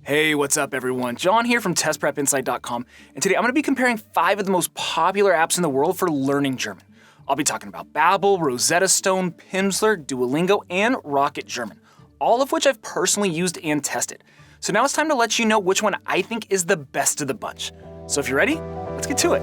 Hey, what's up everyone? John here from testprepinsight.com, and today I'm going to be comparing 5 of the most popular apps in the world for learning German. I'll be talking about Babbel, Rosetta, Pimsleur, Duolingo, and Rocket German, all of which I've personally used and tested. So now it's time to let you know which one I think is the best of the bunch. So if you're ready, let's get to it.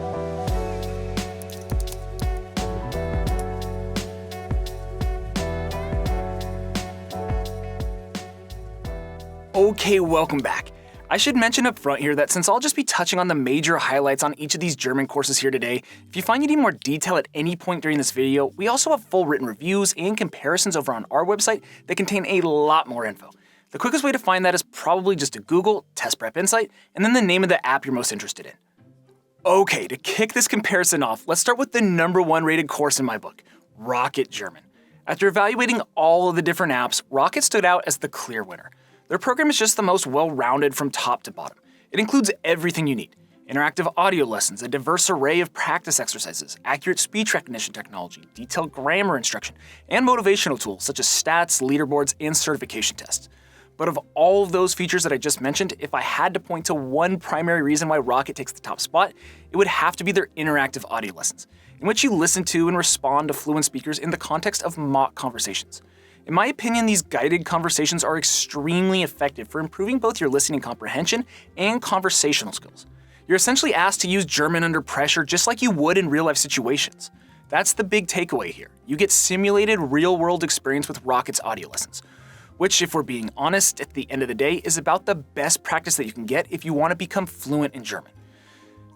Okay, welcome back. I should mention up front here that since I'll just be touching on the major highlights on each of these German courses here today, if you find you need more detail at any point during this video, we also have full written reviews and comparisons over on our website that contain a lot more info. The quickest way to find that is probably just to Google Test Prep Insight and then the name of the app you're most interested in. Okay, to kick this comparison off, let's start with the #1 rated course in my book, Rocket German. After evaluating all of the different apps, Rocket stood out as the clear winner. Their program is just the most well-rounded from top to bottom. It includes everything you need: interactive audio lessons, a diverse array of practice exercises, accurate speech recognition technology, detailed grammar instruction, and motivational tools such as stats, leaderboards, and certification tests. But of all of those features that I just mentioned, if I had to point to one primary reason why Rocket takes the top spot, it would have to be their interactive audio lessons, in which you listen to and respond to fluent speakers in the context of mock conversations. In my opinion, these guided conversations are extremely effective for improving both your listening comprehension and conversational skills. You're essentially asked to use German under pressure just like you would in real-life situations. That's the big takeaway here. You get simulated real-world experience with Rocket's audio lessons, which, if we're being honest, at the end of the day, is about the best practice that you can get if you want to become fluent in German.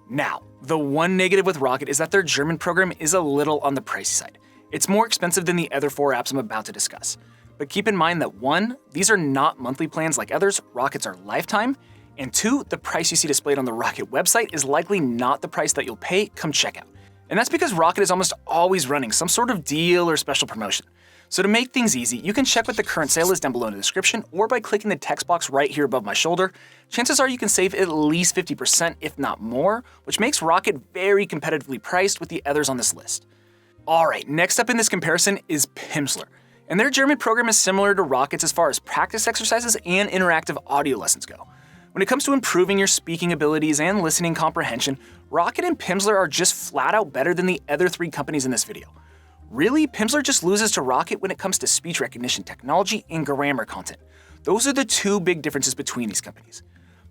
Now, the one negative with Rocket is that their German program is a little on the pricey side. It's more expensive than the other 4 apps I'm about to discuss. But keep in mind that 1, these are not monthly plans like others, Rockets are lifetime, and 2, the price you see displayed on the Rocket website is likely not the price that you'll pay come checkout. And that's because Rocket is almost always running some sort of deal or special promotion. So to make things easy, you can check what the current sale is down below in the description, or by clicking the text box right here above my shoulder. Chances are you can save at least 50%, if not more, which makes Rocket very competitively priced with the others on this list. Alright, next up in this comparison is Pimsleur, and their German program is similar to Rocket's as far as practice exercises and interactive audio lessons go. When it comes to improving your speaking abilities and listening comprehension, Rocket and Pimsleur are just flat out better than the other 3 companies in this video. Really, Pimsleur just loses to Rocket when it comes to speech recognition technology and grammar content. Those are the 2 big differences between these companies.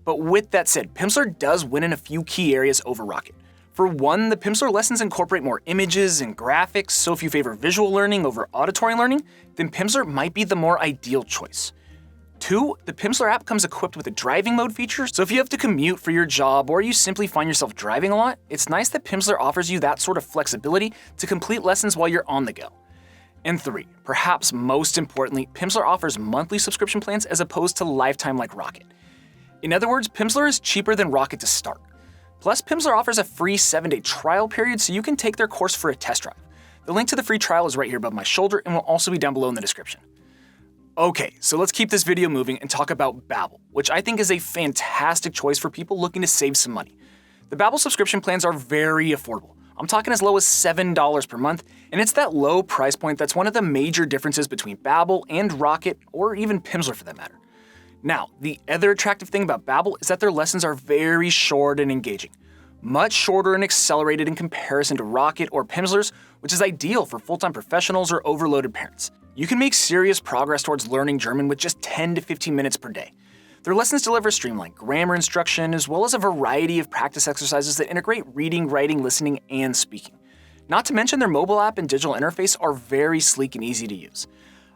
But with that said, Pimsleur does win in a few key areas over Rocket. For 1, the Pimsleur lessons incorporate more images and graphics, so if you favor visual learning over auditory learning, then Pimsleur might be the more ideal choice. 2, the Pimsleur app comes equipped with a driving mode feature, so if you have to commute for your job or you simply find yourself driving a lot, it's nice that Pimsleur offers you that sort of flexibility to complete lessons while you're on the go. And 3, perhaps most importantly, Pimsleur offers monthly subscription plans as opposed to lifetime like Rocket. In other words, Pimsleur is cheaper than Rocket to start. Plus, Pimsleur offers a free 7-day trial period so you can take their course for a test drive. The link to the free trial is right here above my shoulder and will also be down below in the description. Okay, so let's keep this video moving and talk about Babbel, which I think is a fantastic choice for people looking to save some money. The Babbel subscription plans are very affordable. I'm talking as low as $7 per month, and it's that low price point that's one of the major differences between Babbel and Rocket, or even Pimsleur for that matter. Now, the other attractive thing about Babbel is that their lessons are very short and engaging. Much shorter and accelerated in comparison to Rocket or Pimsleur's, which is ideal for full-time professionals or overloaded parents. You can make serious progress towards learning German with just 10 to 15 minutes per day. Their lessons deliver streamlined grammar instruction as well as a variety of practice exercises that integrate reading, writing, listening, and speaking. Not to mention their mobile app and digital interface are very sleek and easy to use.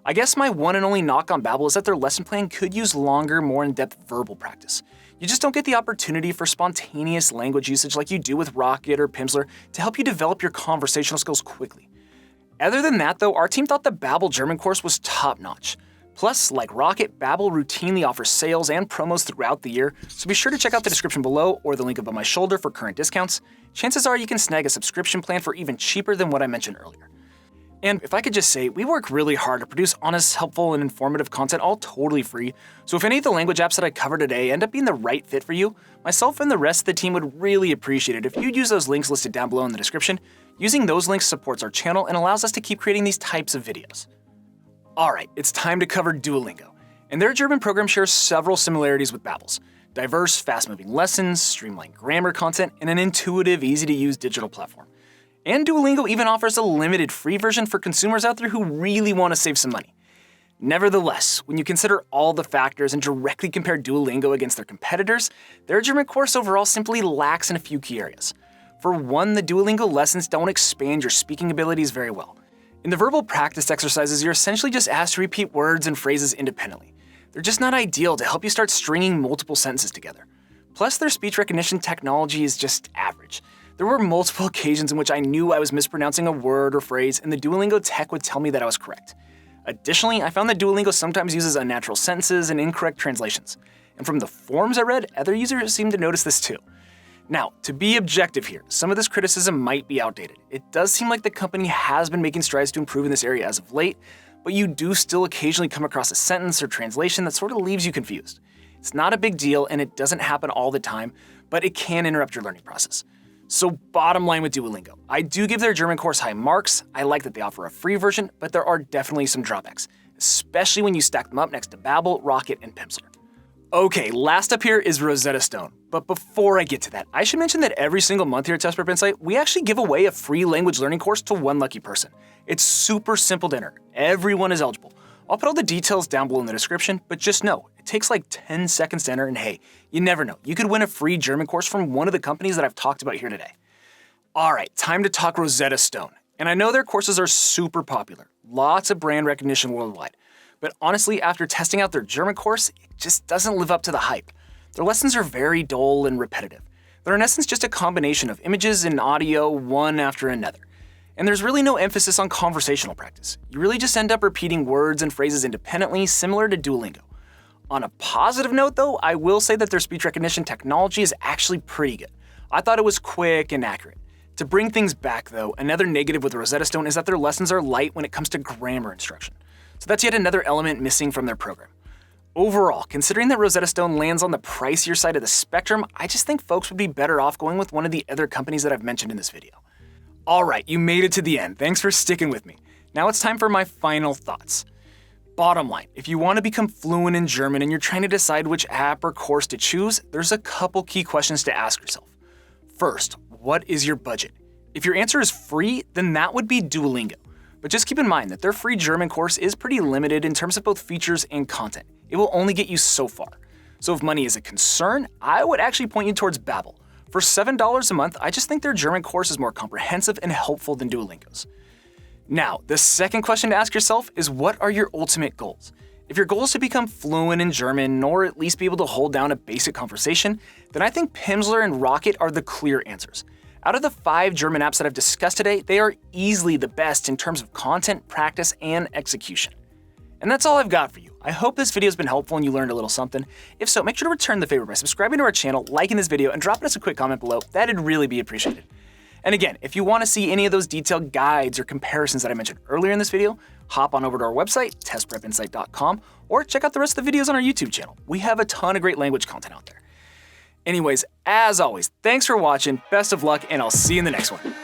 I guess my one and only knock on Babbel is that their lesson plan could use longer, more in-depth verbal practice. You just don't get the opportunity for spontaneous language usage like you do with Rocket or Pimsleur to help you develop your conversational skills quickly. Other than that though, our team thought the Babbel German course was top-notch. Plus, like Rocket, Babbel routinely offers sales and promos throughout the year, so be sure to check out the description below or the link above my shoulder for current discounts. Chances are you can snag a subscription plan for even cheaper than what I mentioned earlier. And if I could just say, we work really hard to produce honest, helpful, and informative content all totally free, so if any of the language apps that I cover today end up being the right fit for you, myself and the rest of the team would really appreciate it if you'd use those links listed down below in the description. Using those links supports our channel and allows us to keep creating these types of videos. Alright, it's time to cover Duolingo. And their German program shares several similarities with Babbel's: diverse, fast-moving lessons, streamlined grammar content, and an intuitive, easy-to-use digital platform. And Duolingo even offers a limited free version for consumers out there who really want to save some money. Nevertheless, when you consider all the factors and directly compare Duolingo against their competitors, their German course overall simply lacks in a few key areas. For one, the Duolingo lessons don't expand your speaking abilities very well. In the verbal practice exercises, you're essentially just asked to repeat words and phrases independently. They're just not ideal to help you start stringing multiple sentences together. Plus, their speech recognition technology is just average. There were multiple occasions in which I knew I was mispronouncing a word or phrase, and the Duolingo tech would tell me that I was correct. Additionally, I found that Duolingo sometimes uses unnatural sentences and incorrect translations. And from the forums I read, other users seemed to notice this too. Now, to be objective here, some of this criticism might be outdated. It does seem like the company has been making strides to improve in this area as of late, but you do still occasionally come across a sentence or translation that sort of leaves you confused. It's not a big deal and it doesn't happen all the time, but it can interrupt your learning process. So bottom line with Duolingo, I do give their German course high marks. I like that they offer a free version, but there are definitely some drawbacks, especially when you stack them up next to Babbel, Rocket, and Pimsleur. Okay, last up here is Rosetta Stone. But before I get to that, I should mention that every single month here at Test Prep Insight, we actually give away a free language learning course to one lucky person. It's super simple to enter. Everyone is eligible. I'll put all the details down below in the description, but just know, it takes like 10 seconds to enter, and hey, you never know. You could win a free German course from one of the companies that I've talked about here today. Alright, time to talk Rosetta Stone. And I know their courses are super popular, lots of brand recognition worldwide. But honestly, after testing out their German course, it just doesn't live up to the hype. Their lessons are very dull and repetitive. They're in essence just a combination of images and audio, one after another. And there's really no emphasis on conversational practice. You really just end up repeating words and phrases independently, similar to Duolingo. On a positive note though, I will say that their speech recognition technology is actually pretty good. I thought it was quick and accurate. To bring things back though, another negative with Rosetta Stone is that their lessons are light when it comes to grammar instruction. So that's yet another element missing from their program. Overall, considering that Rosetta Stone lands on the pricier side of the spectrum, I just think folks would be better off going with one of the other companies that I've mentioned in this video. Alright, you made it to the end. Thanks for sticking with me. Now it's time for my final thoughts. Bottom line, if you want to become fluent in German and you're trying to decide which app or course to choose, there's a couple key questions to ask yourself. First, what is your budget? If your answer is free, then that would be Duolingo. But just keep in mind that their free German course is pretty limited in terms of both features and content. It will only get you so far. So if money is a concern, I would actually point you towards Babbel. For $7 a month, I just think their German course is more comprehensive and helpful than Duolingo's. Now, the second question to ask yourself is, what are your ultimate goals? If your goal is to become fluent in German, or at least be able to hold down a basic conversation, then I think Pimsleur and Rocket are the clear answers. Out of the 5 German apps that I've discussed today, they are easily the best in terms of content, practice, and execution. And that's all I've got for you. I hope this video has been helpful and you learned a little something. If so, make sure to return the favor by subscribing to our channel, liking this video, and dropping us a quick comment below. That'd really be appreciated. And again, if you want to see any of those detailed guides or comparisons that I mentioned earlier in this video, hop on over to our website, testprepinsight.com, or check out the rest of the videos on our YouTube channel. We have a ton of great language content out there. Anyways, as always, thanks for watching, best of luck, and I'll see you in the next one.